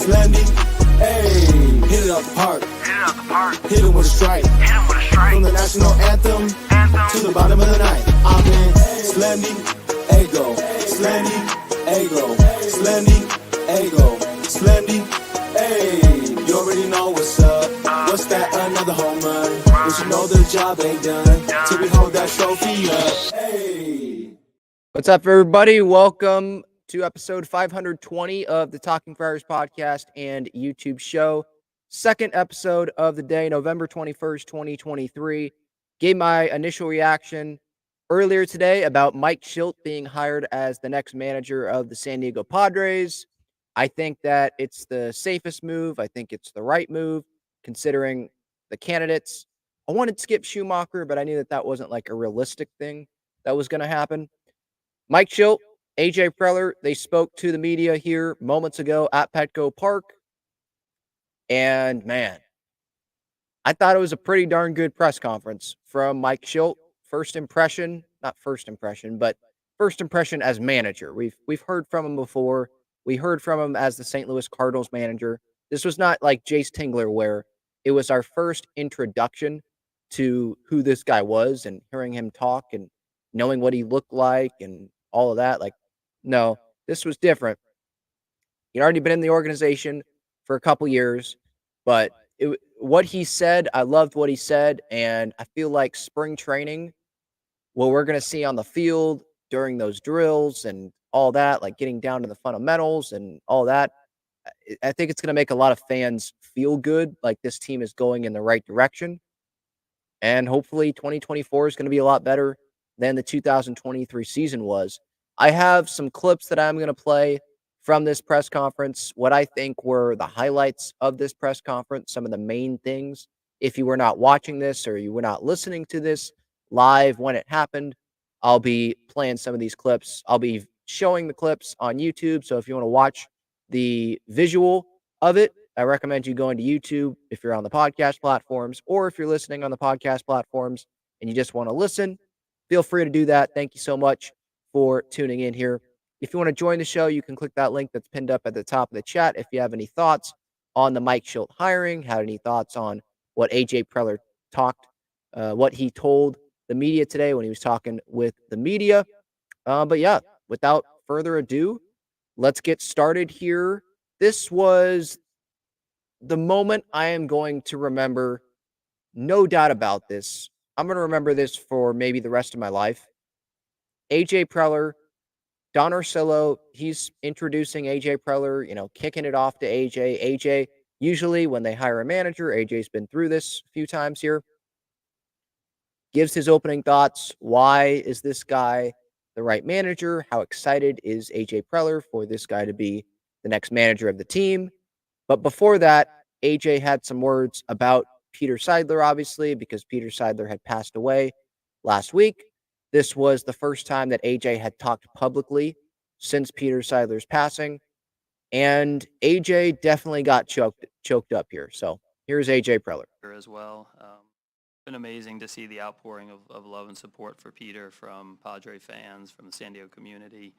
Slendy, hey, hit it out the park. Hit it with a strike. From the national anthem to the bottom of the night. I'm in Slendy, Ego, Slendy, Ego, Slendy, Ego, Slendy, hey, you already know what's up. What's that? Another home run. But you know the job ain't done till we hold that trophy up. Hey. What's up, everybody? Welcome to episode 520 of the Talking Friars podcast and YouTube show. Second episode of the day, November 21st, 2023. Gave my initial reaction earlier today about Mike Shildt being hired as the next manager of the San Diego Padres. I think that it's the safest move. I think it's the right move, considering the candidates. I wanted Skip Schumacher, but I knew that that wasn't like a realistic thing that was going to happen. Mike Shildt, AJ Preller, they spoke to the media here moments ago at Petco Park. And man, I thought it was a pretty darn good press conference from Mike Shildt. First impression as manager. We've heard from him before. We heard from him as the St. Louis Cardinals manager. This was not like Jace Tingler, where it was our first introduction to who this guy was and hearing him talk and knowing what he looked like and all of that. Like, no, this was different. He'd already been in the organization for a couple years, but what he said, I loved what he said, and I feel like spring training, what we're going to see on the field during those drills and all that, like getting down to the fundamentals and all that, I think it's going to make a lot of fans feel good, like this team is going in the right direction. And hopefully 2024 is going to be a lot better than the 2023 season was. I have some clips that I'm going to play from this press conference, what I think were the highlights of this press conference, some of the main things. If you were not watching this or you were not listening to this live when it happened, I'll be playing some of these clips. I'll be showing the clips on YouTube. So if you want to watch the visual of it, I recommend you going to YouTube if you're on the podcast platforms, or if you're listening on the podcast platforms and you just want to listen, feel free to do that. Thank you so much for tuning in here. If you want to join the show, you can click that link that's pinned up at the top of the chat. If you have any thoughts on the Mike Shildt hiring, had any thoughts on what AJ Preller talked, what he told the media today when he was talking with the media. But yeah, without further ado, let's get started here. This was the moment I am going to remember, no doubt about this. I'm going to remember this for maybe the rest of my life. AJ Preller, Don Orsillo, he's introducing AJ Preller, kicking it off to AJ. AJ, usually when they hire a manager, AJ's been through this a few times here, gives his opening thoughts. Why is this guy the right manager? How excited is AJ Preller for this guy to be the next manager of the team? But before that, AJ had some words about Peter Seidler, obviously, because Peter Seidler had passed away last week. This was the first time that AJ had talked publicly since Peter Seidler's passing. And AJ definitely got choked up here. So here's AJ Preller. As well. It's been amazing to see the outpouring of love and support for Peter from Padre fans, from the San Diego community,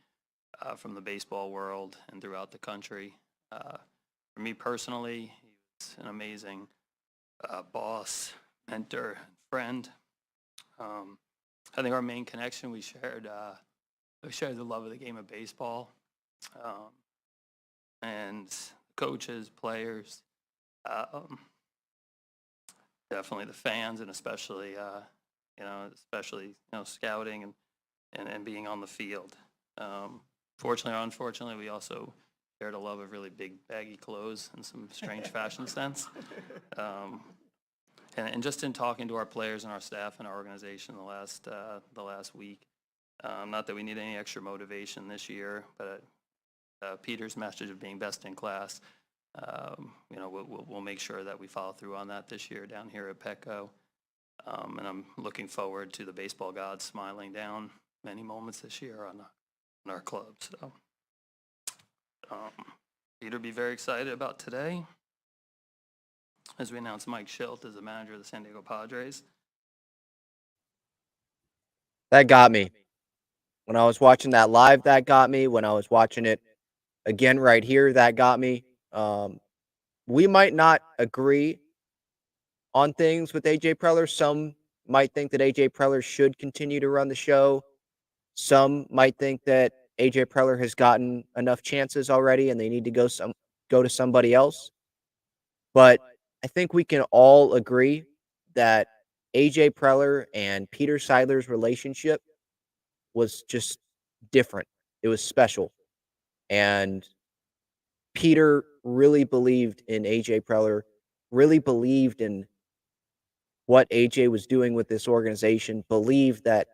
from the baseball world, and throughout the country. For me personally, he was an amazing boss, mentor, friend. I think our main connection, we shared the love of the game of baseball, and coaches, players, definitely the fans, and especially scouting and being on the field. Fortunately or unfortunately, we also shared a love of really big baggy clothes and some strange fashion sense. And just in talking to our players and our staff and our organization the last week, not that we need any extra motivation this year, but Peter's message of being best in class, we'll make sure that we follow through on that this year down here at Petco. And I'm looking forward to the baseball gods smiling down many moments this year on our club. So Peter be very excited about today as we announce Mike Shildt as the manager of the San Diego Padres. That got me. When I was watching that live, that got me. When I was watching it again right here, that got me. We might not agree on things with AJ Preller. Some might think that AJ Preller should continue to run the show. Some might think that AJ Preller has gotten enough chances already and they need to go to somebody else. But I think we can all agree that AJ Preller and Peter Seidler's relationship was just different. It was special. And Peter really believed in AJ Preller, really believed in what AJ was doing with this organization, believed that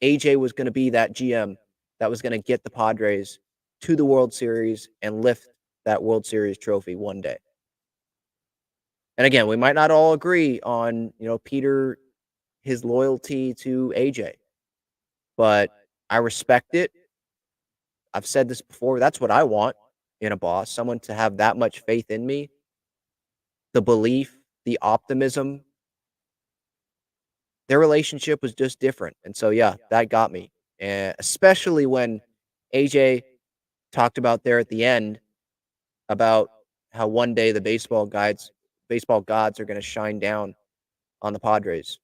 AJ was going to be that GM that was going to get the Padres to the World Series and lift that World Series trophy one day. And again, we might not all agree on, Peter, his loyalty to AJ, but I respect it. I've said this before. That's what I want in a boss, someone to have that much faith in me, the belief, the optimism. Their relationship was just different. And so, yeah, that got me. And especially when AJ talked about there at the end about how one day the baseball gods are going to shine down on the Padres.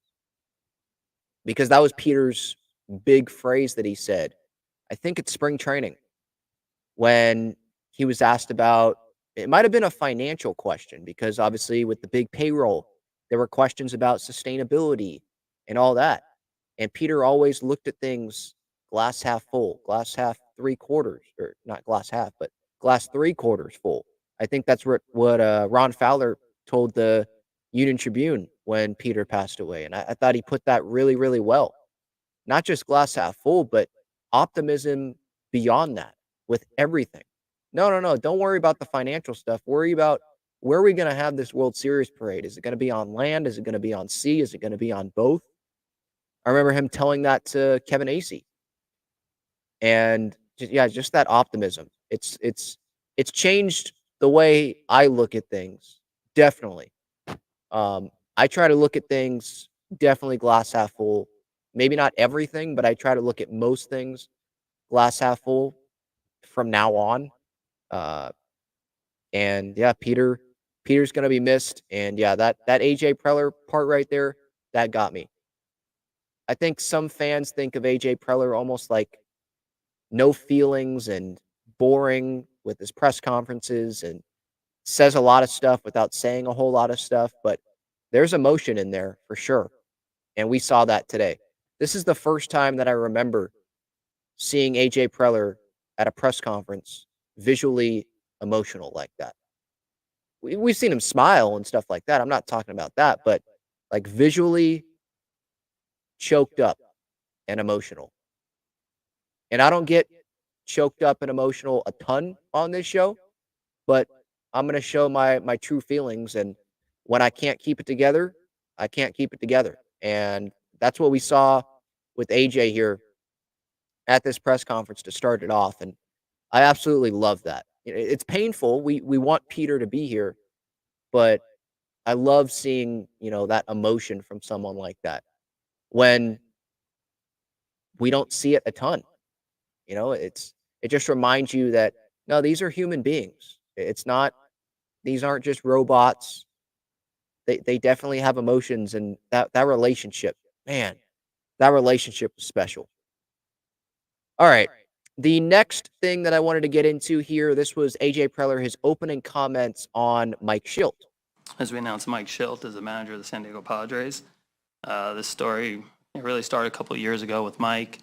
Because that was Peter's big phrase that he said. I think it's spring training when he was asked about, it might have been a financial question because obviously with the big payroll, there were questions about sustainability and all that. And Peter always looked at things glass half full, glass half 3/4, or not glass half, but glass 3/4 full. I think that's what Ron Fowler told the Union Tribune when Peter passed away. And I thought he put that really, really well. Not just glass half full, but optimism beyond that with everything. No, no, no. Don't worry about the financial stuff. Worry about where are we going to have this World Series parade? Is it going to be on land? Is it going to be on sea? Is it going to be on both? I remember him telling that to Kevin Acee. And just that optimism. It's changed the way I look at things. Definitely. I try to look at things definitely glass half full. Maybe not everything, but I try to look at most things glass half full from now on. Uh, and yeah, Peter's gonna be missed. And yeah, that AJ Preller part right there, that got me. I think some fans think of AJ Preller almost like no feelings and boring with his press conferences and says a lot of stuff without saying a whole lot of stuff, but there's emotion in there for sure. And we saw that today. This is the first time that I remember seeing AJ Preller at a press conference visually emotional like that. We've seen him smile and stuff like that. I'm not talking about that, but like visually choked up and emotional. And I don't get choked up and emotional a ton on this show, but I'm going to show my true feelings. And when I can't keep it together, I can't keep it together. And that's what we saw with AJ here at this press conference to start it off. And I absolutely love that. It's painful. We want Peter to be here, but I love seeing, that emotion from someone like that when we don't see it a ton. It just reminds you that no, these are human beings. It's not, these aren't just robots. They definitely have emotions, and that relationship, man, that relationship was special. All right. The next thing that I wanted to get into here, this was AJ Preller, his opening comments on Mike Shildt. As we announced, Mike Shildt is the manager of the San Diego Padres. This story really started a couple of years ago with Mike.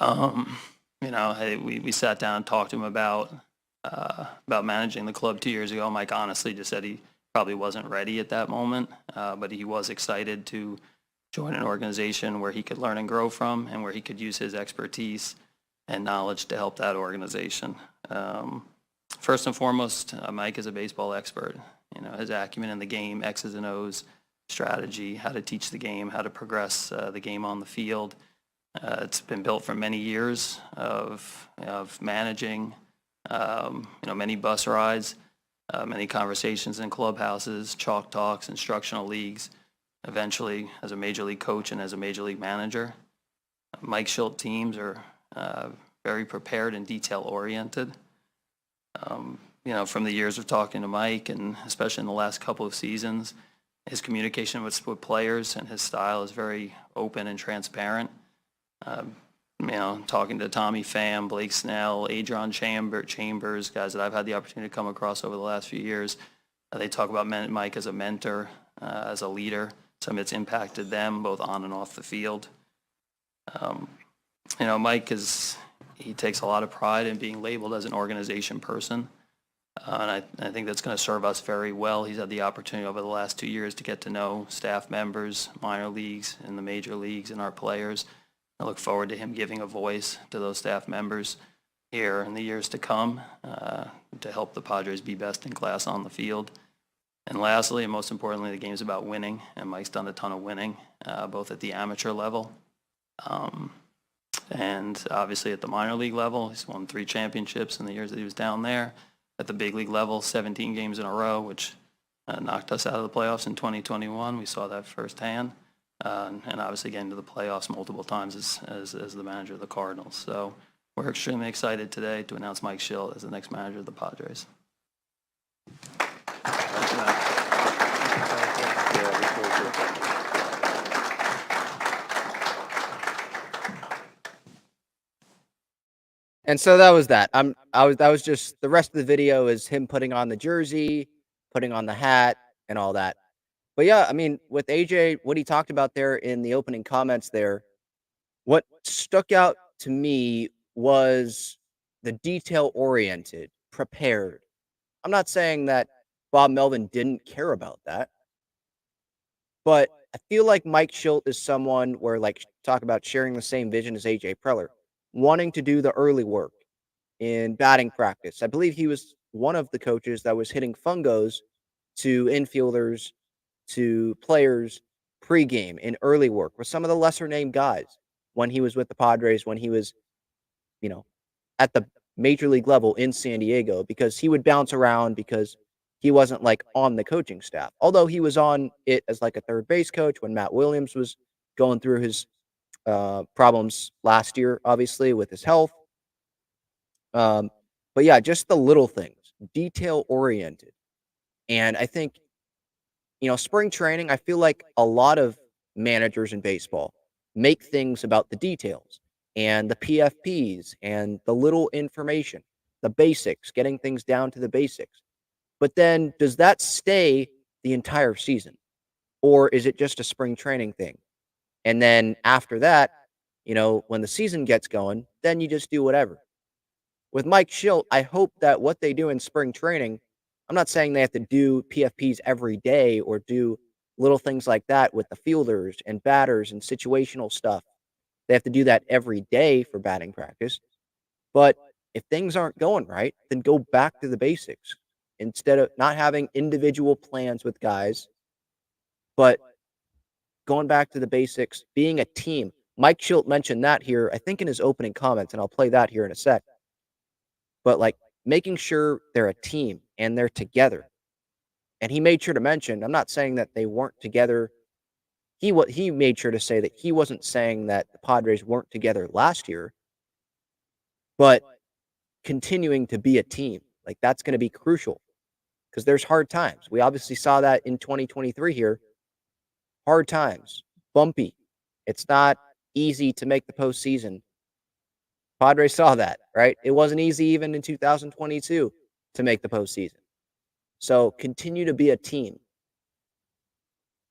We sat down and talked to him about managing the club 2 years ago. Mike honestly just said he probably wasn't ready at that moment, but he was excited to join an organization where he could learn and grow from and where he could use his expertise and knowledge to help that organization. First and foremost, Mike is a baseball expert. His acumen in the game, X's and O's, strategy, how to teach the game, how to progress the game on the field. It's been built for many years of managing, many bus rides, many conversations in clubhouses, chalk talks, instructional leagues, eventually as a major league coach and as a major league manager. Mike Shildt teams are very prepared and detail-oriented. from the years of talking to Mike, and especially in the last couple of seasons, his communication with players and his style is very open and transparent. Talking to Tommy Pham, Blake Snell, Adron Chambers, guys that I've had the opportunity to come across over the last few years, they talk about Mike as a mentor, as a leader. It's impacted them both on and off the field. Mike he takes a lot of pride in being labeled as an organization person. And I think that's going to serve us very well. He's had the opportunity over the last 2 years to get to know staff members, minor leagues, and the major leagues, and our players. I look forward to him giving a voice to those staff members here in the years to come to help the Padres be best in class on the field. And lastly, and most importantly, the game's about winning, and Mike's done a ton of winning, both at the amateur level and obviously at the minor league level. He's won 3 championships in the years that he was down there. At the big league level, 17 games in a row, which knocked us out of the playoffs in 2021. We saw that firsthand. And obviously getting to the playoffs multiple times as the manager of the Cardinals. So we're extremely excited today to announce Mike Shildt as the next manager of the Padres. And so that was that. That was just the rest of the video is him putting on the jersey, putting on the hat, and all that. But yeah, I mean, with AJ, what he talked about there in the opening comments there, what stuck out to me was the detail-oriented, prepared. I'm not saying that Bob Melvin didn't care about that, but I feel like Mike Shildt is someone where, like, talk about sharing the same vision as AJ Preller, wanting to do the early work in batting practice. I believe he was one of the coaches that was hitting fungos to infielders, to players pregame in early work with some of the lesser named guys when he was with the Padres, when he was, at the major league level in San Diego, because he would bounce around because he wasn't like on the coaching staff. Although he was on it as like a third base coach when Matt Williams was going through his problems last year, obviously with his health. But yeah, just the little things, detail oriented. And I think, spring training, I feel like a lot of managers in baseball make things about the details and the PFPs and the little information, the basics, getting things down to the basics. But then does that stay the entire season? Or is it just a spring training thing? And then after that, when the season gets going, then you just do whatever. With Mike Shildt, I hope that what they do in spring training, I'm not saying they have to do PFPs every day or do little things like that with the fielders and batters and situational stuff. They have to do that every day for batting practice. But if things aren't going right, then go back to the basics. Instead of not having individual plans with guys, but going back to the basics, being a team. Mike Shildt mentioned that here, I think in his opening comments, and I'll play that here in a sec. But like making sure they're a team and they're together. And he made sure to mention, I'm not saying that they weren't together. He made sure to say that he wasn't saying that the Padres weren't together last year, but continuing to be a team. Like that's going to be crucial because there's hard times. We obviously saw that in 2023 here. Hard times, bumpy. It's not easy to make the postseason. Padres saw that, right? It wasn't easy even in 2022 to make the postseason. So continue to be a team.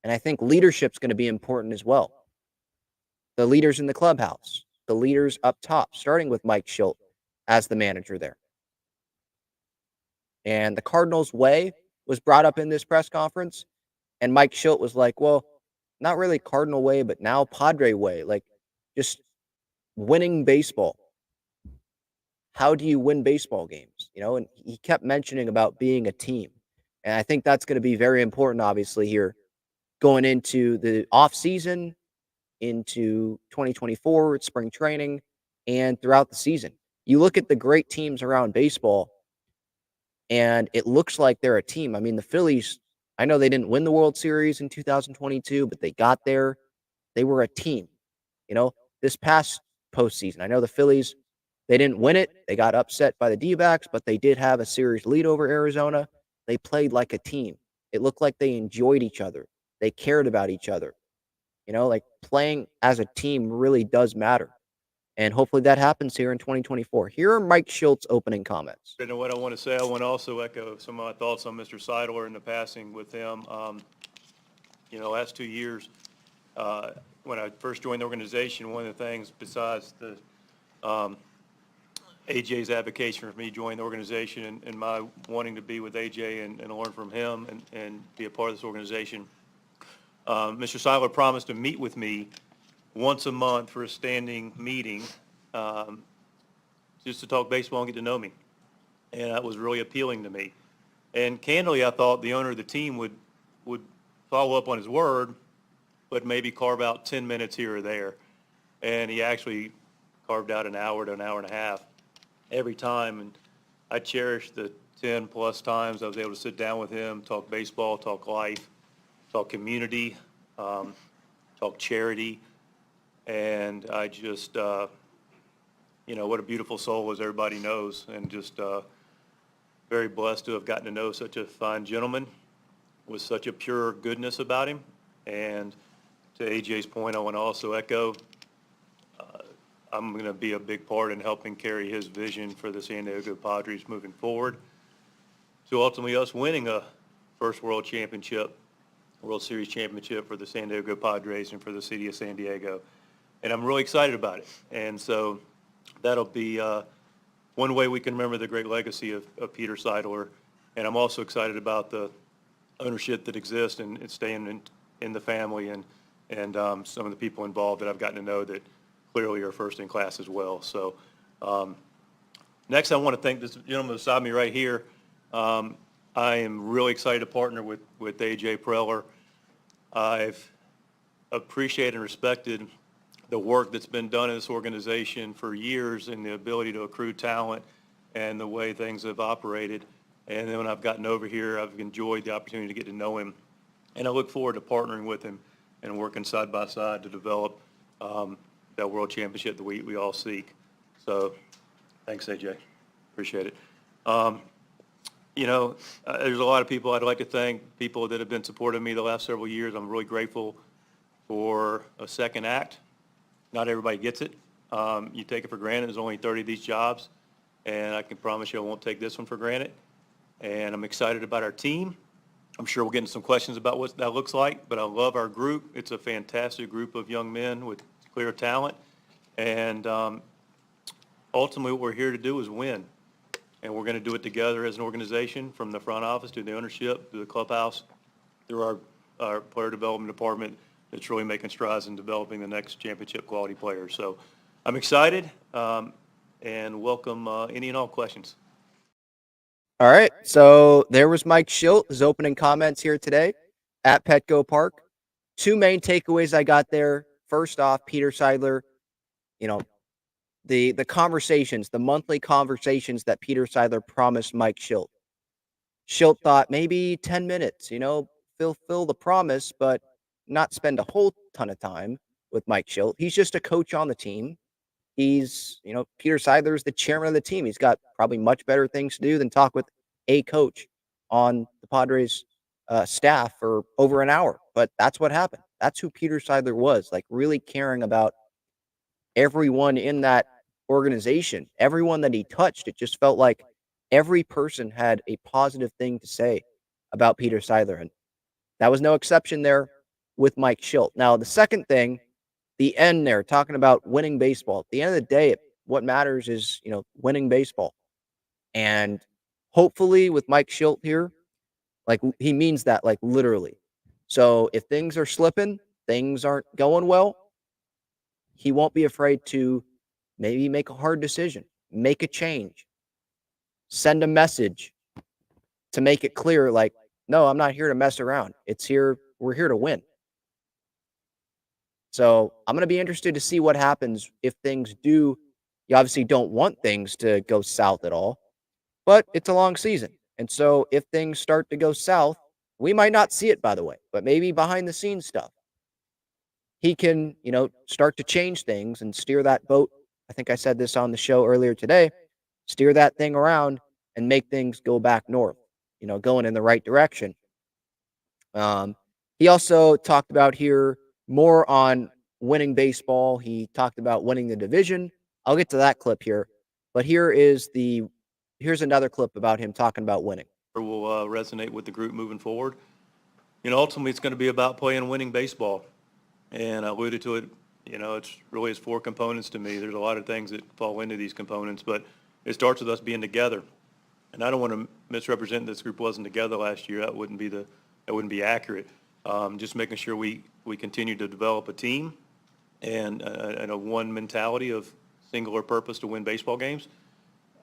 And I think leadership's going to be important as well. The leaders in the clubhouse, the leaders up top, starting with Mike Shildt as the manager there. And the Cardinals' way was brought up in this press conference. And Mike Shildt was like, well, not really Cardinal way, but now Padre way. Like just winning baseball. How do you win baseball games? And he kept mentioning about being a team. And I think that's going to be very important, obviously, here going into the off season, into 2024, spring training, and throughout the season. You look at the great teams around baseball, and it looks like they're a team. I mean, the Phillies, I know they didn't win the World Series in 2022, but they got there. They were a team. This past postseason, I know the Phillies, They didn't win it. They got upset by the D-backs, but they did have a series lead over Arizona. They played like a team. It looked like they enjoyed each other. They cared about each other. Like playing as a team really does matter. And hopefully that happens here in 2024. Here are Mike Shildt's opening comments. And what I want to say, I want to also echo some of my thoughts on Mr. Seidler and the passing with him. Last 2 years, when I first joined the organization, one of the things besides the AJ's advocation for me joining the organization and my wanting to be with AJ and learn from him and be a part of this organization, Mr. Seidler promised to meet with me once a month for a standing meeting, just to talk baseball and get to know me. And that was really appealing to me. And candidly, I thought the owner of the team would follow up on his word, but maybe carve out 10 minutes here or there. And he actually carved out an hour to an hour and a half every time. And I cherish the 10 plus times I was able to sit down with him, talk baseball, talk life, talk community, talk charity. And I just, what a beautiful soul, as everybody knows, and just very blessed to have gotten to know such a fine gentleman with such a pure goodness about him. And to AJ's point, I want to also echo, I'm going to be a big part in helping carry his vision for the San Diego Padres moving forward to ultimately us winning a first World Series championship for the San Diego Padres and for the city of San Diego. And I'm really excited about it. And so that'll be one way we can remember the great legacy of Peter Seidler. And I'm also excited about the ownership that exists and staying in the family and some of the people involved that I've gotten to know that clearly are first in class as well. So next I want to thank this gentleman beside me right here. I am really excited to partner with AJ Preller. I've appreciated and respected the work that's been done in this organization for years and the ability to accrue talent and the way things have operated. And then when I've gotten over here, I've enjoyed the opportunity to get to know him. And I look forward to partnering with him and working side by side to develop that world championship that we all seek. So thanks, AJ. Appreciate it. There's a lot of people I'd like to thank, people that have been supporting me the last several years. I'm really grateful for a second act. Not everybody gets it. You take it for granted. There's only 30 of these jobs, and I can promise you I won't take this one for granted. And I'm excited about our team. I'm sure we'll get into some questions about what that looks like, but I love our group. It's a fantastic group of young men with clear talent. And ultimately what we're here to do is win. And we're going to do it together as an organization, from the front office to the ownership to the clubhouse, through our player development department that's really making strides in developing the next championship quality players. So I'm excited and welcome any and all questions. All right, so there was Mike Shildt, his opening comments here today at Petco Park. Two main takeaways I got there. First off, Peter Seidler, the conversations, the monthly conversations that Peter Seidler promised Mike Shildt. Shildt thought maybe 10 minutes, fulfill the promise, but not spend a whole ton of time with Mike Shildt. He's just a coach on the team. He's, Peter Seidler is the chairman of the team. He's got probably much better things to do than talk with a coach on the Padres staff for over an hour. But that's what happened. That's who Peter Seidler was, like really caring about everyone in that organization, everyone that he touched. It just felt like every person had a positive thing to say about Peter Seidler. And that was no exception there with Mike Shildt. Now, the second thing, the end there, talking about winning baseball. At the end of the day, what matters is, winning baseball. And hopefully with Mike Shildt here, like he means that, like literally. So if things are slipping, things aren't going well, he won't be afraid to maybe make a hard decision, make a change, send a message to make it clear, like, no, I'm not here to mess around. We're here to win. So I'm going to be interested to see what happens if things do. You obviously don't want things to go south at all, but it's a long season. And so if things start to go south, we might not see it, by the way, but maybe behind the scenes stuff. He can, start to change things and steer that boat I think I said this on the show earlier today, steer that thing around and make things go back north, going in the right direction. He also talked about here more on winning baseball. He talked about winning the division. I'll get to that clip here, but here's another clip about him talking about winning. Will resonate with the group moving forward. Ultimately, it's going to be about playing winning baseball. And I alluded to it, it's really 4 components to me. There's a lot of things that fall into these components, but it starts with us being together. And I don't want to misrepresent this group wasn't together last year. That wouldn't be accurate. Just making sure we continue to develop a team and a one mentality of singular purpose to win baseball games.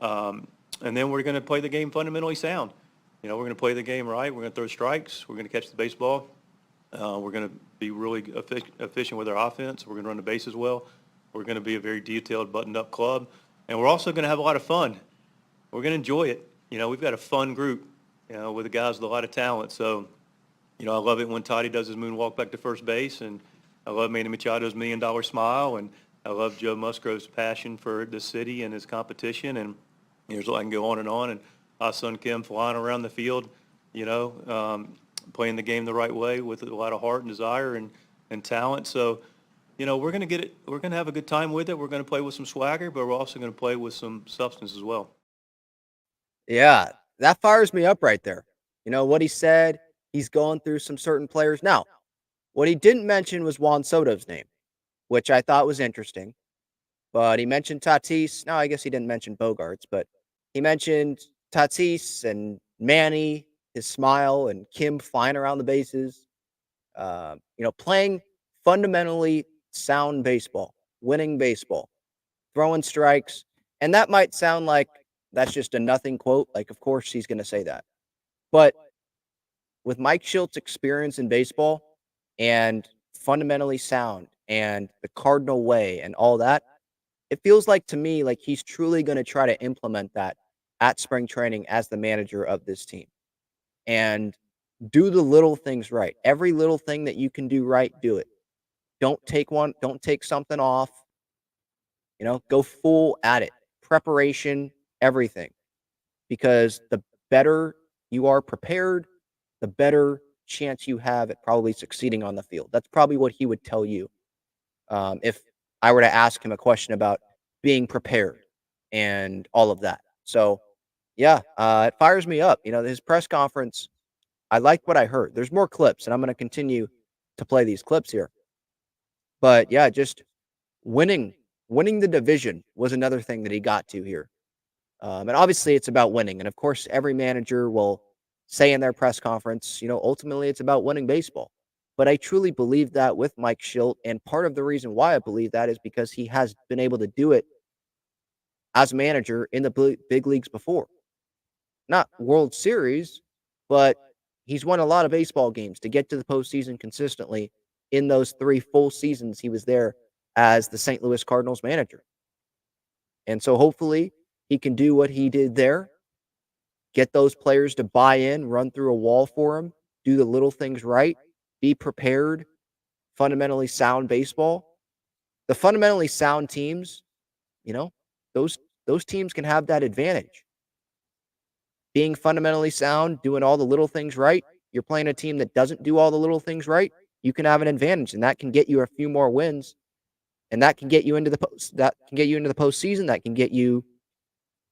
And then we're going to play the game fundamentally sound. We're going to play the game right. We're going to throw strikes. We're going to catch the baseball. We're going to be really efficient with our offense. We're going to run the bases well. We're going to be a very detailed, buttoned-up club. And we're also going to have a lot of fun. We're going to enjoy it. We've got a fun group, with the guys with a lot of talent. So, I love it when Toddy does his moonwalk back to first base. And I love Manny Machado's $1 million smile. And I love Joe Musgrove's passion for the city and his competition. And I can go on. And Sun Kim flying around the field, playing the game the right way with a lot of heart and desire and talent. So, we're going to get it. We're going to have a good time with it. We're going to play with some swagger, but we're also going to play with some substance as well. Yeah, that fires me up right there. What he said, he's going through some certain players. Now, what he didn't mention was Juan Soto's name, which I thought was interesting. But he mentioned Tatis. No, I guess he didn't mention Bogarts, but he mentioned Tatis and Manny, his smile, and Kim flying around the bases. Playing fundamentally sound baseball, winning baseball, throwing strikes. And that might sound like that's just a nothing quote. Like, of course he's going to say that. But with Mike Shildt's experience in baseball and fundamentally sound and the Cardinal way and all that, it feels like to me like he's truly going to try to implement that at spring training as the manager of this team. And do the little things right. Every little thing that you can do right, do it. Don't take something off. Go full at it. Preparation, everything. Because the better you are prepared, the better chance you have at probably succeeding on the field. That's probably what he would tell you if I were to ask him a question about being prepared and all of that. So, yeah, it fires me up. His press conference, I liked what I heard. There's more clips, and I'm going to continue to play these clips here. But, yeah, just winning the division was another thing that he got to here. And obviously it's about winning. And, of course, every manager will say in their press conference, ultimately it's about winning baseball. But I truly believe that with Mike Shildt, and part of the reason why I believe that is because he has been able to do it as a manager in the big leagues before. Not World Series, but he's won a lot of baseball games to get to the postseason consistently in those 3 full seasons he was there as the St. Louis Cardinals manager. And so hopefully he can do what he did there, get those players to buy in, run through a wall for him, do the little things right, be prepared, fundamentally sound baseball. The fundamentally sound teams, those teams can have that advantage. Being fundamentally sound, doing all the little things right, you're playing a team that doesn't do all the little things right, you can have an advantage, and that can get you a few more wins, and that can get you into the postseason, that can get you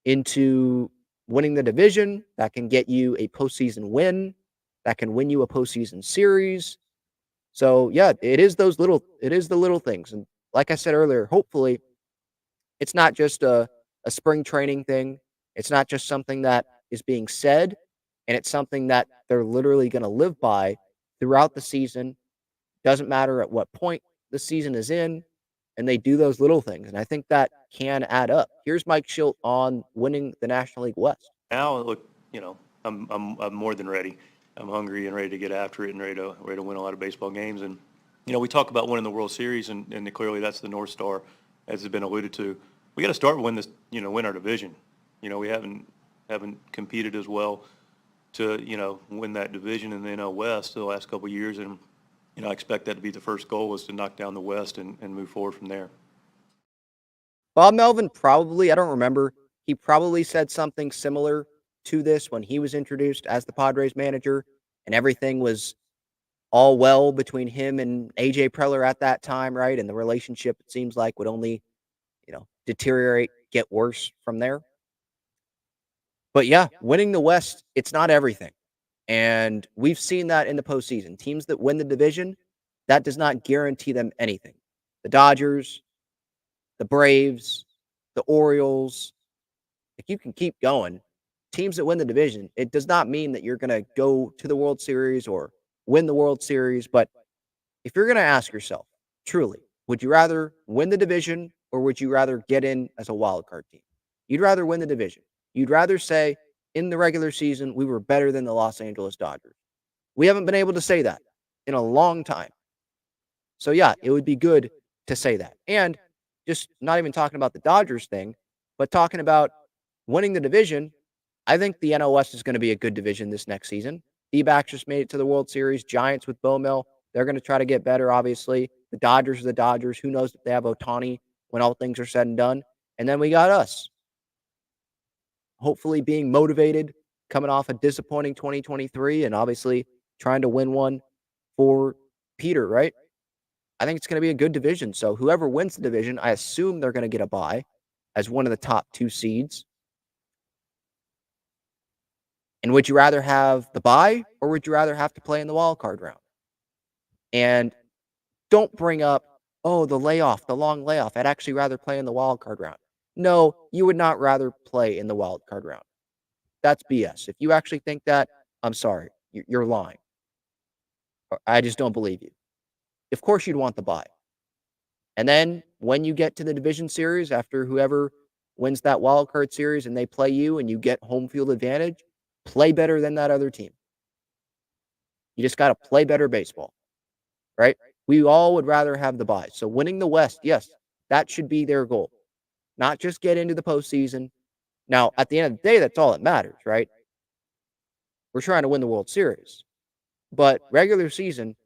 into winning the division, that can get you a postseason win, that can win you a postseason series. So yeah, it is the little things. And like I said earlier, hopefully it's not just a spring training thing. It's not just something that is being said, and it's something that they're literally going to live by throughout the season. Doesn't matter at what point the season is in, and they do those little things. And I think that can add up. Here's Mike Shildt on winning the National League West. Now, look, I'm more than ready. I'm hungry and ready to get after it and ready to win a lot of baseball games. And, we talk about winning the World Series, and clearly that's the North Star, as has been alluded to. We got to start win our division. We haven't competed as well to, win that division in the NL West the last couple of years. And, I expect that to be the first goal, is to knock down the West and move forward from there. Bob Melvin probably, I don't remember, he probably said something similar to this when he was introduced as the Padres manager, and everything was all well between him and AJ Preller at that time, right? And the relationship, it seems like, would only, deteriorate, get worse from there. But yeah, winning the West, it's not everything. And we've seen that in the postseason. Teams that win the division, that does not guarantee them anything. The Dodgers, the Braves, the Orioles, like you can keep going. Teams that win the division, it does not mean that you're going to go to the World Series or win the World Series. But if you're going to ask yourself, truly, would you rather win the division or would you rather get in as a wild card team? You'd rather win the division. You'd rather say in the regular season, we were better than the Los Angeles Dodgers. We haven't been able to say that in a long time. So yeah, it would be good to say that. And just not even talking about the Dodgers thing, but talking about winning the division, I think the NL West is going to be a good division this next season. D-backs just made it to the World Series. Giants with Bowmel, they're going to try to get better, obviously. The Dodgers are the Dodgers. Who knows if they have Ohtani when all things are said and done. And then we got us. Hopefully being motivated, coming off a disappointing 2023, and obviously trying to win one for Peter, right? I think it's going to be a good division. So whoever wins the division, I assume they're going to get a bye as one of the top 2 seeds. And would you rather have the bye or would you rather have to play in the wild card round? And don't bring up, oh, the layoff, the long layoff. I'd actually rather play in the wild card round. No, you would not rather play in the wild card round. That's BS. If you actually think that, I'm sorry, you're lying. I just don't believe you. Of course you'd want the bye. And then when you get to the division series, after whoever wins that wild card series and they play you and you get home field advantage, play better than that other team. You just got to play better baseball, right? We all would rather have the bye. So winning the West, yes, that should be their goal. Not just get into the postseason. Now, at the end of the day, that's all that matters, right? We're trying to win the World Series. But regular season,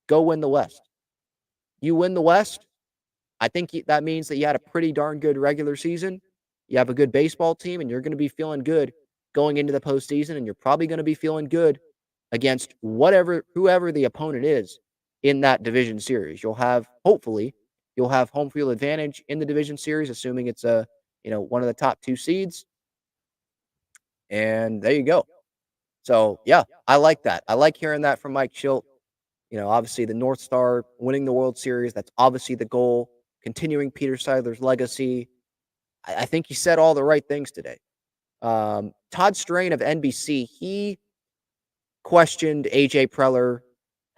go win the West. You win the West, I think that means that you had a pretty darn good regular season. You have a good baseball team, and you're going to be feeling good going into the postseason, and you're probably going to be feeling good against whoever the opponent is in that division series. Hopefully, you'll have home field advantage in the division series, assuming it's one of the top 2 seeds. And there you go. So yeah, I like that. I like hearing that from Mike Shildt. Obviously the North Star winning the World Series, that's obviously the goal. Continuing Peter Seidler's legacy. I think he said all the right things today. Todd Strain of NBC, he questioned AJ Preller,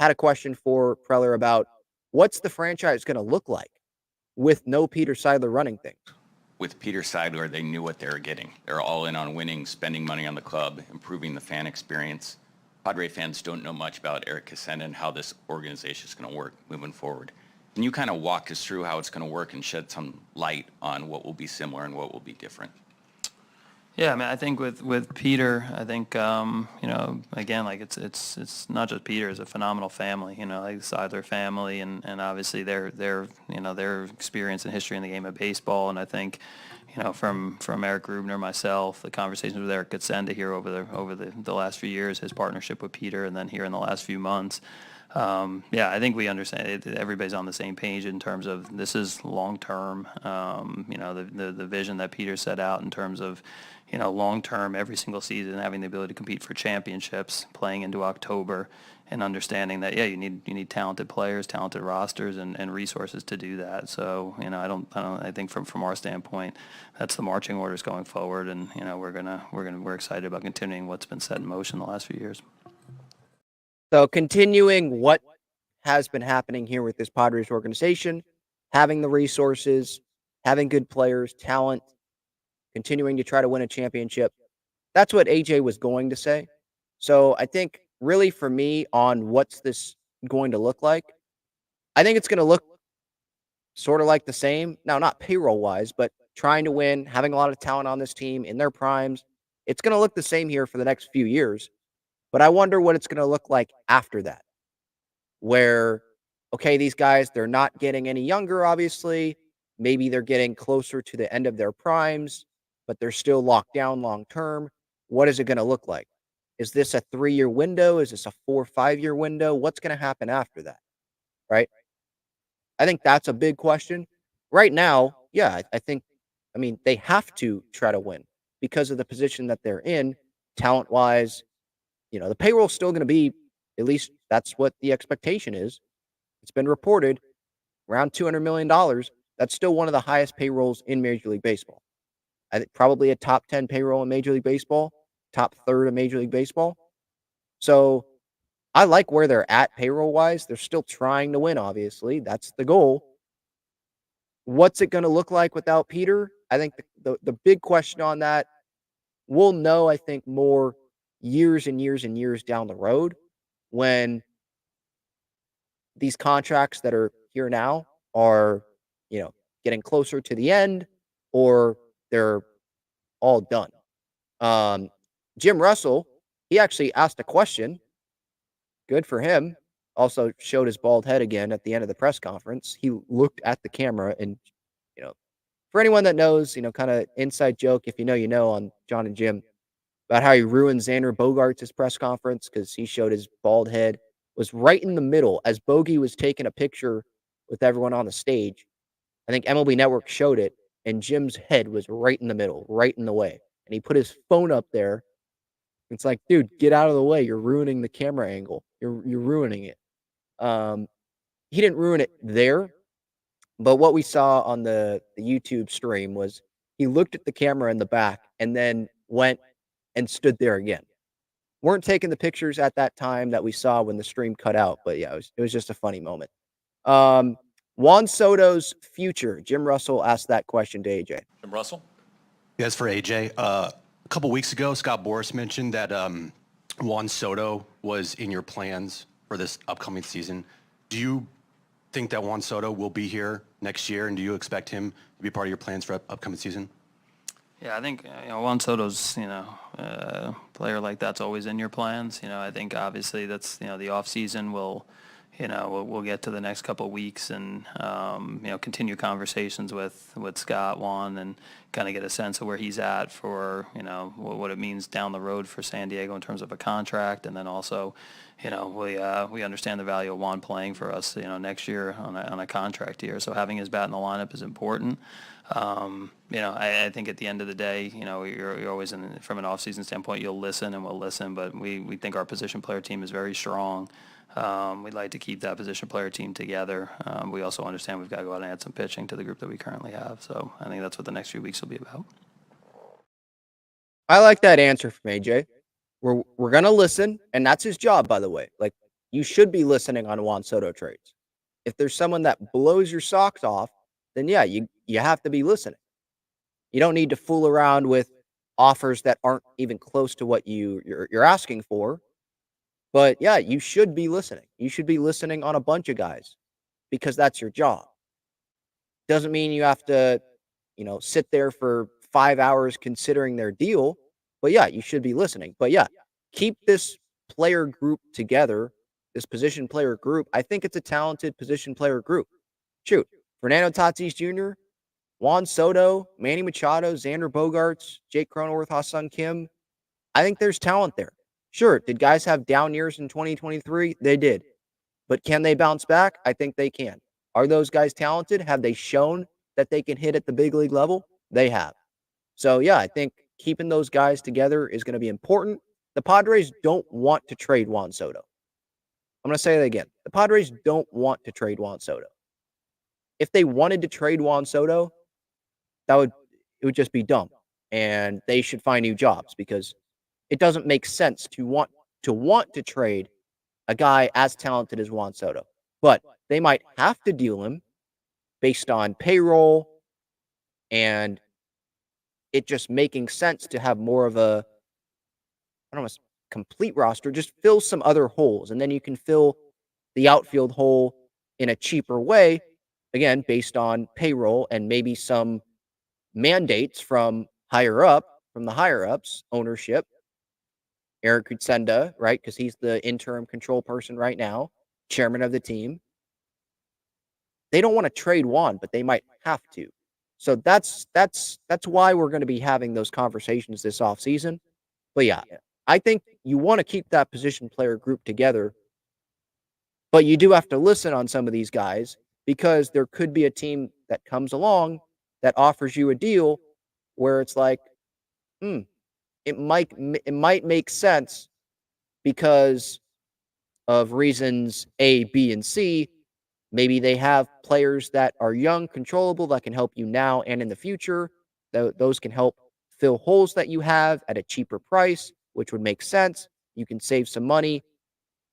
had a question for Preller about what's the franchise going to look like with no Peter Seidler running things. With Peter Seidler, they knew what they were getting. They're all in on winning, spending money on the club, improving the fan experience. Padre fans don't know much about Eric Casenda and how this organization is going to work moving forward. Can you kind of walk us through how it's going to work and shed some light on what will be similar and what will be different? Yeah, I mean, I think with Peter, I think again, like it's not just Peter; it's a phenomenal family. Like the Seidler family, and obviously their experience and history in the game of baseball. And I think, from Eric Rubner, myself, the conversations with Eric Casenda here over the last few years, his partnership with Peter, and then here in the last few months. I think we understand it. Everybody's on the same page in terms of this is long term. The vision that Peter set out in terms of long term, every single season having the ability to compete for championships, playing into October, and understanding that you need talented players, talented rosters, and resources to do that. So I think from our standpoint, that's the marching orders going forward, and we're excited about continuing what's been set in motion the last few years. So continuing what has been happening here with this Padres organization, having the resources, having good players, talent, continuing to try to win a championship. That's what AJ was going to say. So I think really for me on what's this going to look like, I think it's going to look sort of like the same. Now, not payroll-wise, but trying to win, having a lot of talent on this team in their primes. It's going to look the same here for the next few years. But I wonder what it's going to look like after that, where, okay, these guys, they're not getting any younger, obviously. maybe they're getting closer to the end of their primes, but they're still locked down long term. What is it going to look like? Is this a 3-year window? Is this a 4 or 5-year window? What's going to happen after that? Right? I think that's a big question. Right now, yeah, I mean, they have to try to win because of the position that they're in, talent wise. The payroll's still going to be, at least that's what the expectation is. It's been reported around $200 million. That's still one of the highest payrolls in Major League Baseball. I think probably a top 10 payroll in Major League Baseball, top third in Major League Baseball. So I like where they're at payroll wise. They're still trying to win, obviously. That's the goal. What's it going to look like without Peter? I think the big question on that, we'll know, I think, more years and years and years down the road when these contracts that are here now are, getting closer to the end or they're all done. Jim Russell, he actually asked a question. Good for him. Also showed his bald head again at the end of the press conference. He looked at the camera and, for anyone that knows, kind of inside joke, if you know, on John and Jim, about how he ruined Xander Bogaerts' press conference because he showed his bald head, was right in the middle as Bogey was taking a picture with everyone on the stage. I think MLB Network showed it, and Jim's head was right in the middle, right in the way. And he put his phone up there. It's like, dude, get out of the way. You're ruining the camera angle. You're ruining it. He didn't ruin it there, but what we saw on the YouTube stream was he looked at the camera in the back and then went and stood there again. Weren't taking the pictures at that time that we saw when the stream cut out, but yeah, it was just a funny moment. Juan Soto's future. Jim Russell asked that question to AJ. Jim Russell? Yes, for AJ. A couple weeks ago, Scott Boras mentioned that Juan Soto was in your plans for this upcoming season. Do you think that Juan Soto will be here next year, and do you expect him to be part of your plans for upcoming season? Yeah, I think Juan Soto's a player like that's always in your plans. I think obviously that's the off season will we'll get to the next couple of weeks and continue conversations with Scott, Juan, and kind of get a sense of where he's at for what it means down the road for San Diego in terms of a contract, and then also we understand the value of Juan playing for us next year on a contract year. So having his bat in the lineup is important. I think at the end of the day, you're always from an off-season standpoint, you'll listen and we'll listen, but we think our position player team is very strong. We'd like to keep that position player team together. We also understand we've got to go out and add some pitching to the group that we currently have. So I think that's what the next few weeks will be about. I like that answer from AJ. We're going to listen, and that's his job, by the way. Like, you should be listening on Juan Soto trades. If there's someone that blows your socks off, then yeah, you have to be listening. You don't need to fool around with offers that aren't even close to what you're asking for. But yeah, you should be listening. You should be listening on a bunch of guys because that's your job. Doesn't mean you have to, sit there for 5 hours considering their deal. But yeah, you should be listening. But yeah, keep this player group together, this position player group. I think it's a talented position player group. Shoot, Fernando Tatis Jr., Juan Soto, Manny Machado, Xander Bogaerts, Jake Cronenworth, Ha-Seong Kim. I think there's talent there. Sure, did guys have down years in 2023? They did. But can they bounce back? I think they can. Are those guys talented? Have they shown that they can hit at the big league level? They have. So, yeah, I think keeping those guys together is going to be important. The Padres don't want to trade Juan Soto. I'm going to say that again. The Padres don't want to trade Juan Soto. If they wanted to trade Juan Soto, it would just be dumb. And they should find new jobs because it doesn't make sense to want to trade a guy as talented as Juan Soto. But they might have to deal him based on payroll and it just making sense to have more of a, I don't know, complete roster, just fill some other holes. And then you can fill the outfield hole in a cheaper way, again, based on payroll and maybe some mandates from higher up, from the higher ups, ownership. Eric Kutsenda, right? Because he's the interim control person right now, chairman of the team. they don't want to trade Juan, but they might have to. So that's why we're going to be having those conversations this offseason. But yeah, I think you want to keep that position player group together, but you do have to listen on some of these guys because there could be a team that comes along that offers you a deal where it's like, it might make sense because of reasons A, B, and C. Maybe they have players that are young, controllable, that can help you now and in the future. Those can help fill holes that you have at a cheaper price, which would make sense. You can save some money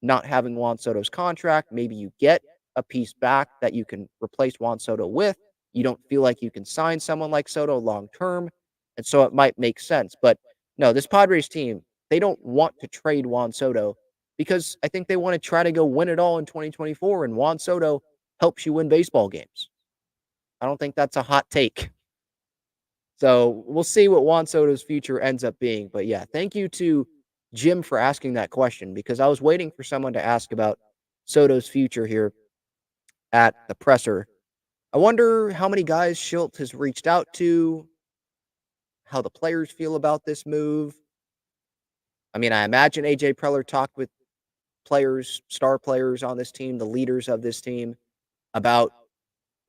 not having Juan Soto's contract. Maybe you get a piece back that you can replace Juan Soto with. You don't feel like you can sign someone like Soto long term. And so it might make sense. But no, this Padres team, they don't want to trade Juan Soto because I think they want to try to go win it all in 2024. And Juan Soto helps you win baseball games. I don't think that's a hot take. So we'll see what Juan Soto's future ends up being. But yeah, thank you to Jim for asking that question because I was waiting for someone to ask about Soto's future here at the presser. I wonder how many guys Shildt has reached out to, how the players feel about this move. I mean, I imagine AJ Preller talked with players, star players on this team, the leaders of this team, about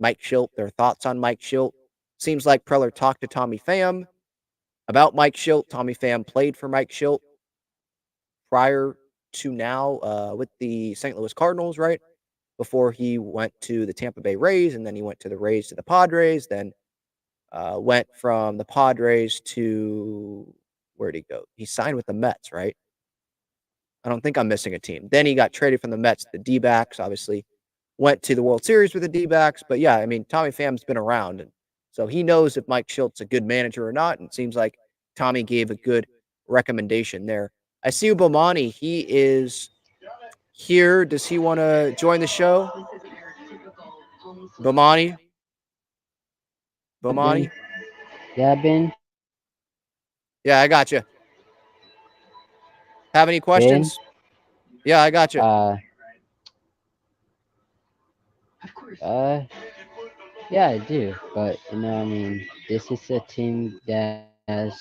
Mike Shildt, their thoughts on Mike Shildt. Seems like Preller talked to Tommy Pham about Mike Shildt. Tommy Pham played for Mike Shildt prior to now with the St. Louis Cardinals, right? Before he went to the Tampa Bay Rays, and then he went to the Rays to the Padres, then went from the Padres to, where'd he go? He signed with the Mets, right? I don't think I'm missing a team. Then he got traded from the Mets to the D-backs, obviously. Went to the World Series with the D-backs. But yeah, I mean, Tommy Pham's been around. And so he knows if Mike Shildt's a good manager or not. And it seems like Tommy gave a good recommendation there. I see Bomani. He is here. Does he want to join the show? Bomani? Bomani? Yeah, Ben. Yeah, I got you. Have any questions? Yeah, I got you. Yeah, I do. But I mean, this is a team that has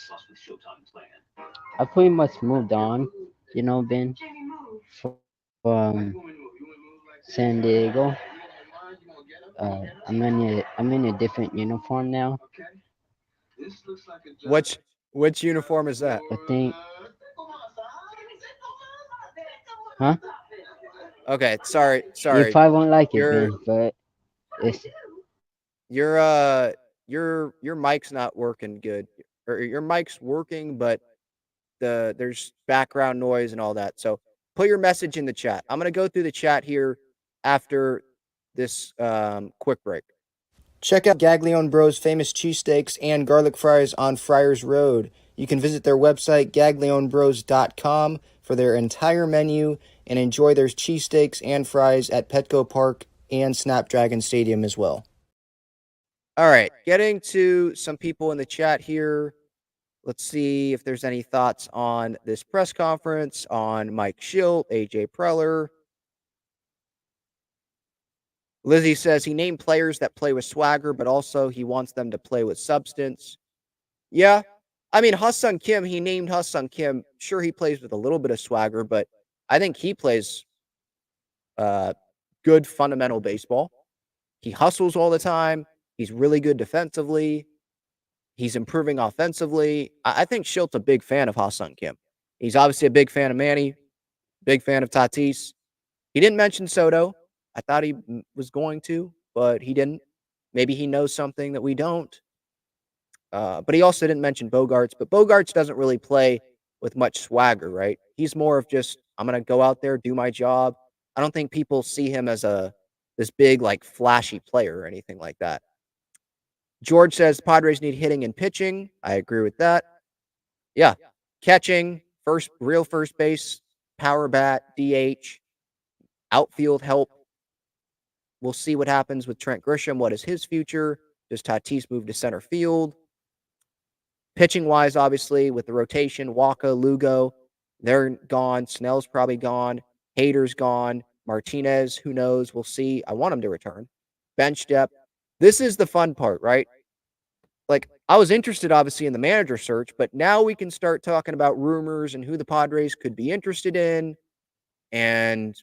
I pretty much moved on. Ben, from San Diego. I'm in a different uniform now. Which uniform is that? I think. Huh? Okay, sorry. You probably won't like it, Ben, but it's your mic's not working good. Or your mic's working, but there's background noise and all that. So put your message in the chat. I'm gonna go through the chat here after this quick break. Check out Gaglione Bros' famous cheesesteaks and garlic fries on Friars Road. You can visit their website, gaglionebros.com, for their entire menu and enjoy their cheesesteaks and fries at Petco Park and Snapdragon Stadium as well. All right, getting to some people in the chat here. Let's see if there's any thoughts on this press conference, on Mike Shildt, AJ Preller. Lizzie says he named players that play with swagger, but also he wants them to play with substance. Yeah. I mean, Ha-Seong Kim, he named Ha-Seong Kim. Sure, he plays with a little bit of swagger, but I think he plays good fundamental baseball. He hustles all the time. He's really good defensively. He's improving offensively. I think Shildt's a big fan of Ha-Seong Kim. He's obviously a big fan of Manny, big fan of Tatis. He didn't mention Soto. I thought he was going to, but he didn't. Maybe he knows something that we don't. But he also didn't mention Bogarts. But Bogarts doesn't really play with much swagger, right? He's more of just, I'm going to go out there, do my job. I don't think people see him as this big, like, flashy player or anything like that. George says Padres need hitting and pitching. I agree with that. Yeah. Catching, real first base, power bat, DH, outfield help. We'll see what happens with Trent Grisham. What is his future? Does Tatis move to center field? Pitching-wise, obviously, with the rotation, Waka, Lugo, they're gone. Snell's probably gone. Hader's gone. Martinez, who knows? We'll see. I want him to return. bench depth. This is the fun part, right? Like, I was interested, obviously, in the manager search, but now we can start talking about rumors and who the Padres could be interested in and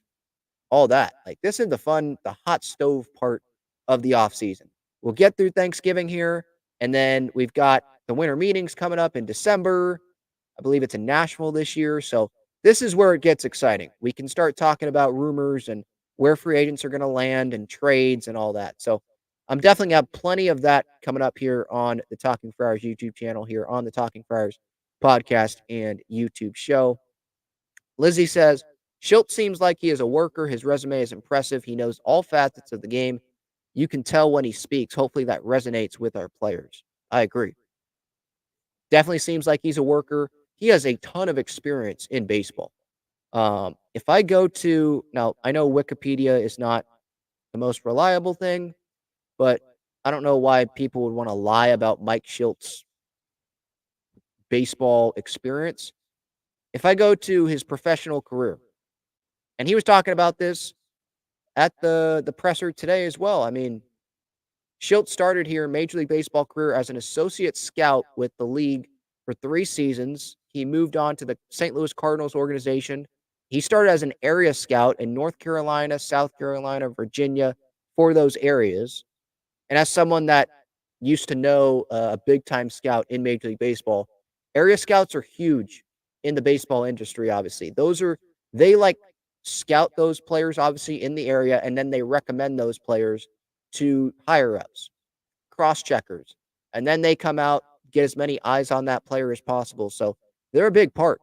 all that. Like, this is the hot stove part of the offseason. We'll get through Thanksgiving here, and then we've got the winter meetings coming up in December. I believe it's in Nashville this year. So this is where it gets exciting. We can start talking about rumors and where free agents are going to land and trades and all that. So I'm definitely going to have plenty of that coming up here on the Talking Friars YouTube channel, here on the Talking Friars podcast and YouTube show. Lizzie says, Shildt seems like he is a worker. His resume is impressive. He knows all facets of the game. You can tell when he speaks. Hopefully that resonates with our players. I agree. Definitely seems like he's a worker. He has a ton of experience in baseball. If I go to, now I know Wikipedia is not the most reliable thing, but I don't know why people would want to lie about Mike Shildt's baseball experience. If I go to his professional career, and he was talking about this at the presser today as well. I mean, Shildt started here Major League Baseball career as an associate scout with the league for 3 seasons. He moved on to the St. Louis Cardinals organization. He started as an area scout in North Carolina, South Carolina, Virginia, for those areas. And as someone that used to know a big-time scout in Major League Baseball, area scouts are huge in the baseball industry, obviously. They like scout those players, obviously, in the area, and then they recommend those players to higher-ups, cross-checkers. And then they come out, get as many eyes on that player as possible. So they're a big part.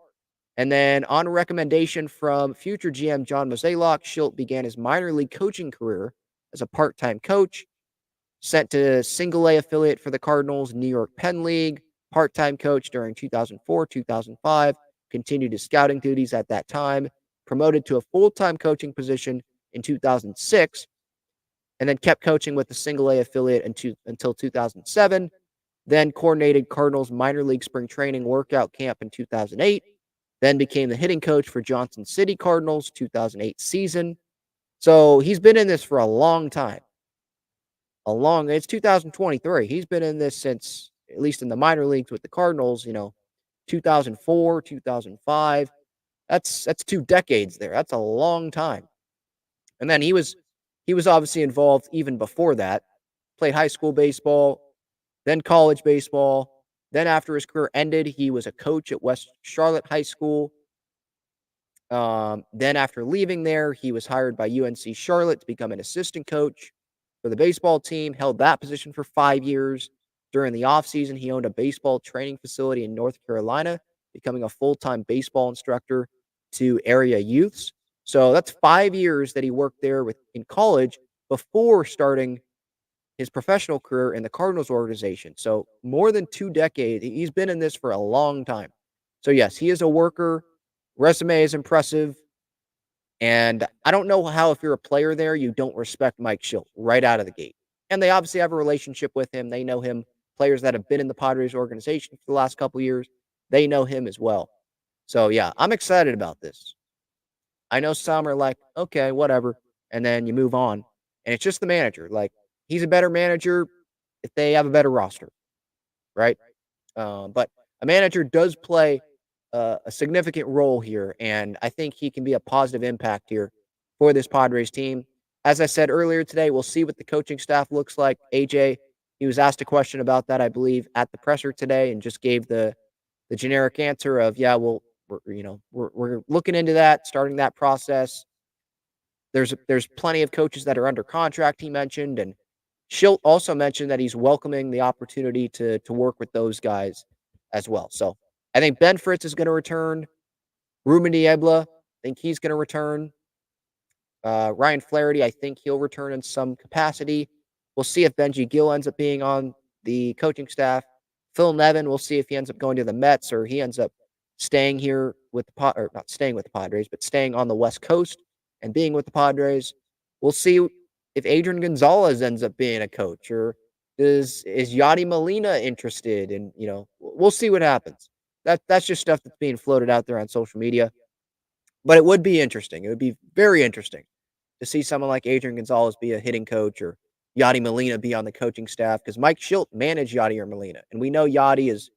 And then on recommendation from future GM John Mozeliak, Shildt began his minor league coaching career as a part-time coach, sent to single-A affiliate for the Cardinals, New York Penn League, part-time coach during 2004, 2005, continued his scouting duties at that time, promoted to a full-time coaching position in 2006, and then kept coaching with the single-A affiliate until 2007, then coordinated Cardinals minor league spring training workout camp in 2008, then became the hitting coach for Johnson City Cardinals 2008 season. So he's been in this for a long time. It's 2023. He's been in this since, at least in the minor leagues with the Cardinals, 2004, 2005. That's 2 decades there. That's a long time. And then he was obviously involved even before that. Played high school baseball, then college baseball. Then after his career ended, he was a coach at West Charlotte High School. Then after leaving there, he was hired by UNC Charlotte to become an assistant coach for the baseball team, held that position for 5 years. During the offseason, he owned a baseball training facility in North Carolina, becoming a full-time baseball instructor to area youths. So that's 5 years that he worked there in college before starting his professional career in the Cardinals organization. So more than 2 decades. He's been in this for a long time. So yes, he is a worker. Resume is impressive. And I don't know how, if you're a player there, you don't respect Mike Shildt right out of the gate. And they obviously have a relationship with him. They know him. Players that have been in the Padres organization for the last couple of years, they know him as well. So yeah, I'm excited about this. I know some are like, okay, whatever. And then you move on. And it's just the manager. Like, he's a better manager if they have a better roster, right? But a manager does play a significant role here, and I think he can be a positive impact here for this Padres team. As I said earlier today, we'll see what the coaching staff looks like. AJ, he was asked a question about that, I believe, at the presser today, and just gave the generic answer of, yeah, we're looking into that, starting that process. There's plenty of coaches that are under contract, he mentioned, and Shildt also mentioned that he's welcoming the opportunity to work with those guys as well. So I think Ben Fritz is going to return. Ruben Niebla, I think he's going to return. Ryan Flaherty, I think he'll return in some capacity. We'll see if Benji Gill ends up being on the coaching staff. Phil Nevin, we'll see if he ends up going to the Mets or he ends up staying here with not staying with the Padres, but staying on the West Coast and being with the Padres. We'll see if Adrian Gonzalez ends up being a coach, or is Yadi Molina interested? And we'll see what happens. That's just stuff that's being floated out there on social media. But it would be interesting. It would be very interesting to see someone like Adrian Gonzalez be a hitting coach, or Yadi Molina be on the coaching staff, because Mike Shildt managed Yadier Molina. And we know Yadi is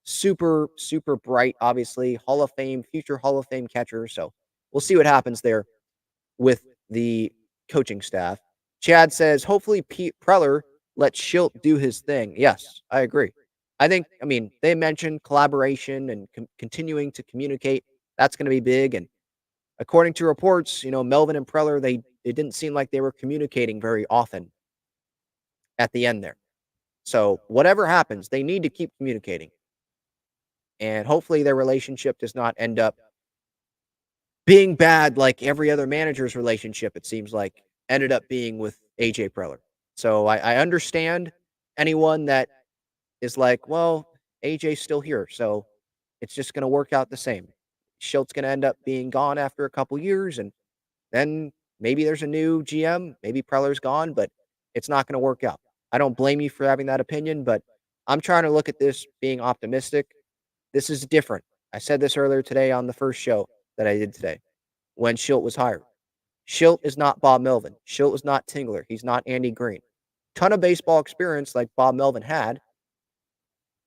super, super bright, obviously, Hall of Fame, future Hall of Fame catcher. So we'll see what happens there with the coaching staff. Chad says, hopefully Pete Preller lets Shildt do his thing. Yes, I agree. I mean, they mentioned collaboration and continuing to communicate. That's going to be big. And according to reports, Melvin and Preller, it didn't seem like they were communicating very often at the end there. So whatever happens, they need to keep communicating. And hopefully their relationship does not end up being bad like every other manager's relationship, it seems like, ended up being with AJ Preller. So I understand anyone that is like, well, AJ's still here, so it's just going to work out the same. Shilt's going to end up being gone after a couple years, and then maybe there's a new GM, maybe Preller's gone, but it's not going to work out. I don't blame you for having that opinion, but I'm trying to look at this being optimistic. This is different. I said this earlier today on the first show that I did today when Shildt was hired. Shildt is not Bob Melvin. Shildt is not Tingler. He's not Andy Green. Ton of baseball experience like Bob Melvin had,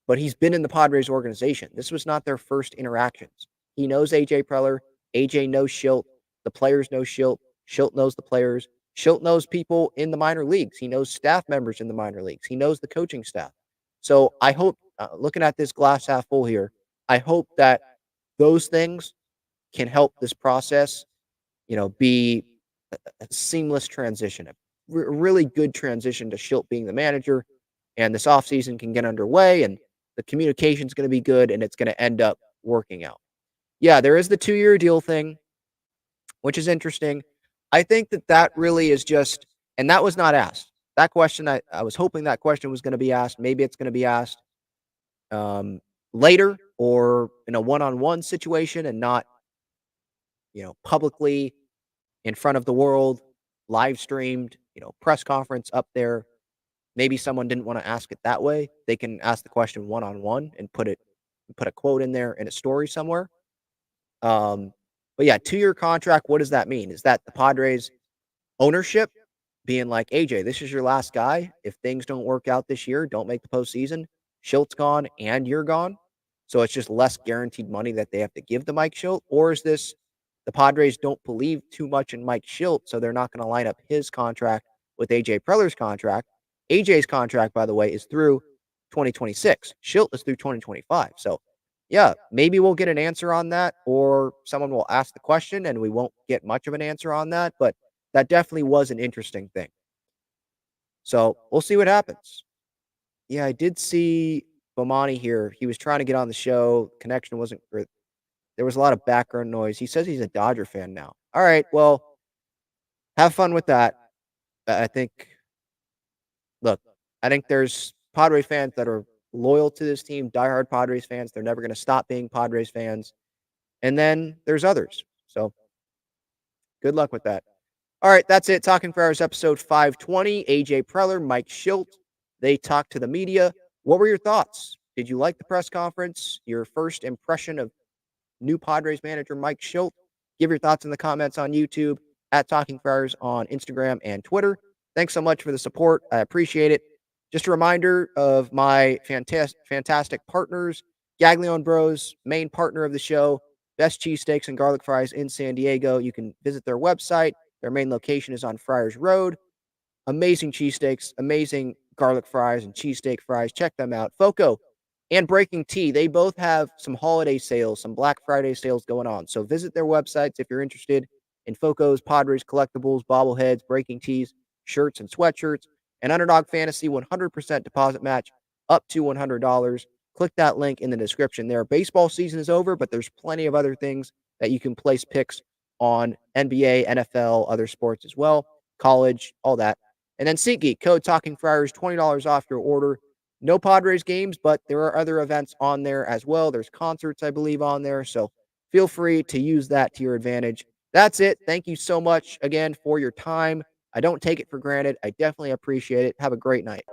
but he's been in the Padres organization. This was not their first interactions. He knows AJ Preller. AJ knows Shildt. The players know Shildt. Shildt knows the players. Shildt knows people in the minor leagues. He knows staff members in the minor leagues. He knows the coaching staff. So I hope, looking at this glass half full here, I hope that those things can help this process, be a seamless transition, a really good transition to Shildt being the manager, and this offseason can get underway, and the communication is going to be good, and it's going to end up working out. Yeah, there is the 2-year deal thing, which is interesting. I think that really is just, and that was not asked. That question, I was hoping that question was going to be asked. Maybe it's going to be asked later or in a one-on-one situation and not, publicly in front of the world, live streamed, press conference up there. Maybe someone didn't want to ask it that way. They can ask the question one-on-one and put a quote in there in a story somewhere. But yeah, 2-year contract. What does that mean? Is that the Padres ownership being like, AJ, this is your last guy. If things don't work out this year, don't make the postseason, Shilt's gone and you're gone. So it's just less guaranteed money that they have to give to Mike Shildt? Or is this the Padres don't believe too much in Mike Shildt, so they're not going to line up his contract with AJ Preller's contract? AJ's contract, by the way, is through 2026. Shildt is through 2025. So, yeah, maybe we'll get an answer on that, or someone will ask the question and we won't get much of an answer on that. But that definitely was an interesting thing. So we'll see what happens. Yeah, I did see Bomani here. He was trying to get on the show. Connection wasn't great. There was a lot of background noise. He says he's a Dodger fan now. All right, well, have fun with that. I think there's Padres fans that are loyal to this team, diehard Padres fans. They're never going to stop being Padres fans. And then there's others. So good luck with that. All right, that's it. Talking for Hours, episode 520. AJ Preller, Mike Shildt. They talked to the media. What were your thoughts? Did you like the press conference? Your first impression of new Padres manager Mike Shildt? Give your thoughts in the comments on YouTube, at Talking for Hours on Instagram and Twitter. Thanks so much for the support. I appreciate it. Just a reminder of my fantastic partners, Gaglione Bros, main partner of the show, best cheesesteaks and garlic fries in San Diego. You can visit their website. Their main location is on Friars Road. Amazing cheesesteaks, amazing garlic fries and cheesesteak fries. Check them out. Foco and Breaking Tea, they both have some holiday sales, some Black Friday sales going on. So visit their websites if you're interested in Foco's, Padres, collectibles, bobbleheads, Breaking Teas, shirts, and sweatshirts. And Underdog Fantasy 100% deposit match up to $100. Click that link in the description there. Baseball season is over, but there's plenty of other things that you can place picks on: NBA, NFL, other sports as well, college, all that. And then SeatGeek, code Talking for Hours, $20 off your order. No Padres games, but there are other events on there as well. There's concerts, I believe, on there. So feel free to use that to your advantage. That's it. Thank you so much again for your time. I don't take it for granted. I definitely appreciate it. Have a great night.